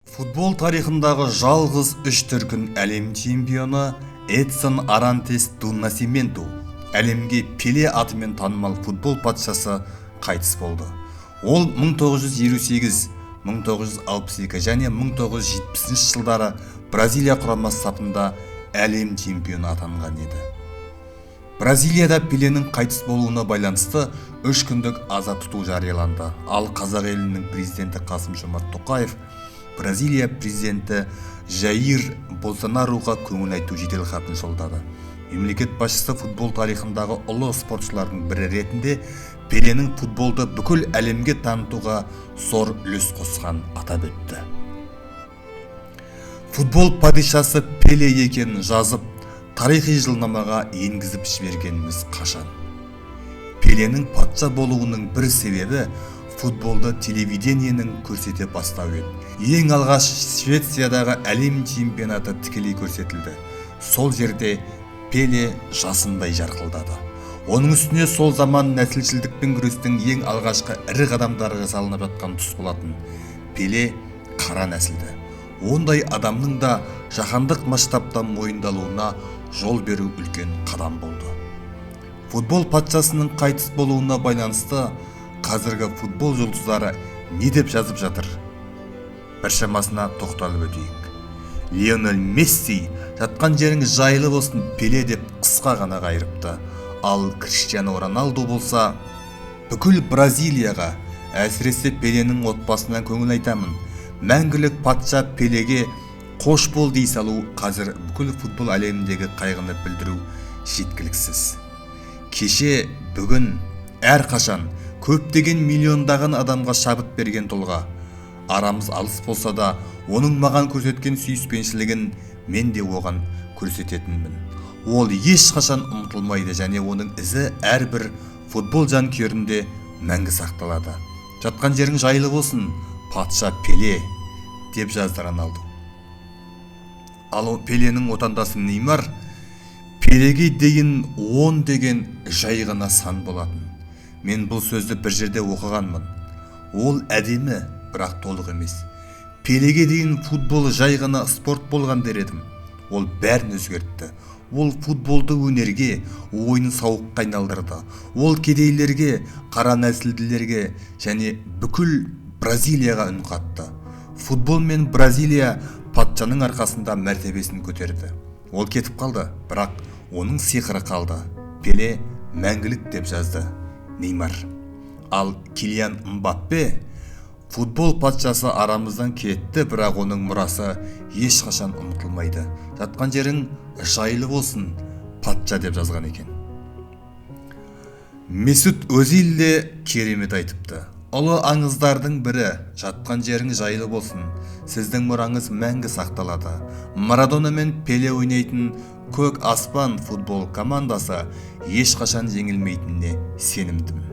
Футбол тарихындағы жалғыз үш дүркін әлем чемпионы Эдсон Арантес ду Насименту, әлемге Пеле атымен танымал футбол патшасы қайтыс болды. Ол 1958, 1962 және 1970 жылдары Бразилия құрамасы сапында әлем чемпионы атанған еді. Бразилияда Пеленің қайтыс болуына байланысты 3 күндік аза тұту жарияланды. Ал қазақ елінің президенті Қасым-Жомарт Тоқаев Бразилия президенті Жаир Болсонаруға көңіл айту жеделхатын жолдады. Мемлекет басшысы футбол тарихындағы ұлы спортшылардың бірі ретінде Пеленің футболды бүкіл әлемге танытуға зор үлес қосқан атап өтті. Футбол падишасы Пеле екенін жазып, тарихи жылнамаға енгізіп жібергеніміз қашан? Пеленің патша болуының бір себебі футболды телевидениенің көрсете бастауы еді. Ең алғаш Швециядағы әлем чемпионаты тікелей көрсетілді. Сол жерде Пеле жасындай жарқылдады. Оның үстіне сол заман нәсілшілдікпен күрестің ең алғашқы ірі қадамдары жасалынып жатқан тұс болатын. Пеле қара нәсілді. Ондай адамның да жаһандық масштабта мойындалуына жол беру үлкен қадам болды. Футбол патшасының қайтыс болуына байланысты қазіргі футбол жұлдыздары не деп жазып жатыр? Біршамасына тоқталып өтейік. Лионель Месси жатқан жерің жайлы болсын Пеле деп қысқа ғана қайырыпты. Ал Криштиану Роналду болса, бүкіл Бразилияға, әсіресе Пеленің отбасына көңіл айтамын. Мәңгілік патша Пелеге қош бол дей салу қазір бүкіл футбол әлеміндегі қайғыны білдіру жеткіліксіз. Кеше, бүгін, әрқашан көптеген миллиондаған адамға шабыт берген тұлға. Арамыз алыс болса да, оның маған көрсеткен сүйіспеншілігін мен де оған көрсететінмін. Ол ешқашан ұмытылмайды және оның ізі әрбір футбол жанкүйерінде мәңгі сақталады. Жатқан жерің жайлы болсын, патша Пеле, деп жазды Роналду. Ал Пеленің отандасы Неймар, Пелеге дейін 10 деген жай ғана сан болатын. Мен бұл сөзді бір жерде оқығанмын. Ол әдемі, бірақ толық емес. Пелеге дейін футбол жай ғана спорт болған дер едім. Ол бәрін өзгертті. Ол футболды өнерге, ойын сауыққа айналдырды. Ол кедейлерге, қара нәсілділерге және бүкіл Бразилияға үн қатты. Футбол мен Бразилия патшаның арқасында мәртебесін көтерді. Ол кетіп қалды, бірақ оның сиқыры қалды. Пеле мәңгілік деп жазды Неймар. Ал Килиан Мбаппе, футбол патшасы арамыздан кетті, бірақ оның мұрасы ешқашан ұмытылмайды. Жатқан жерің жайлы болсын, патша деп жазған екен. Месут Өзил де керемет айтыпты. Ұлы аңыздардың бірі, жатқан жерің жайлы болсын, сіздің мұраңыз мәңгі сақталады. Марадона мен Пеле ойнайтын көк аспан футбол командасы ешқашан жеңілмейтініне сенімдімін.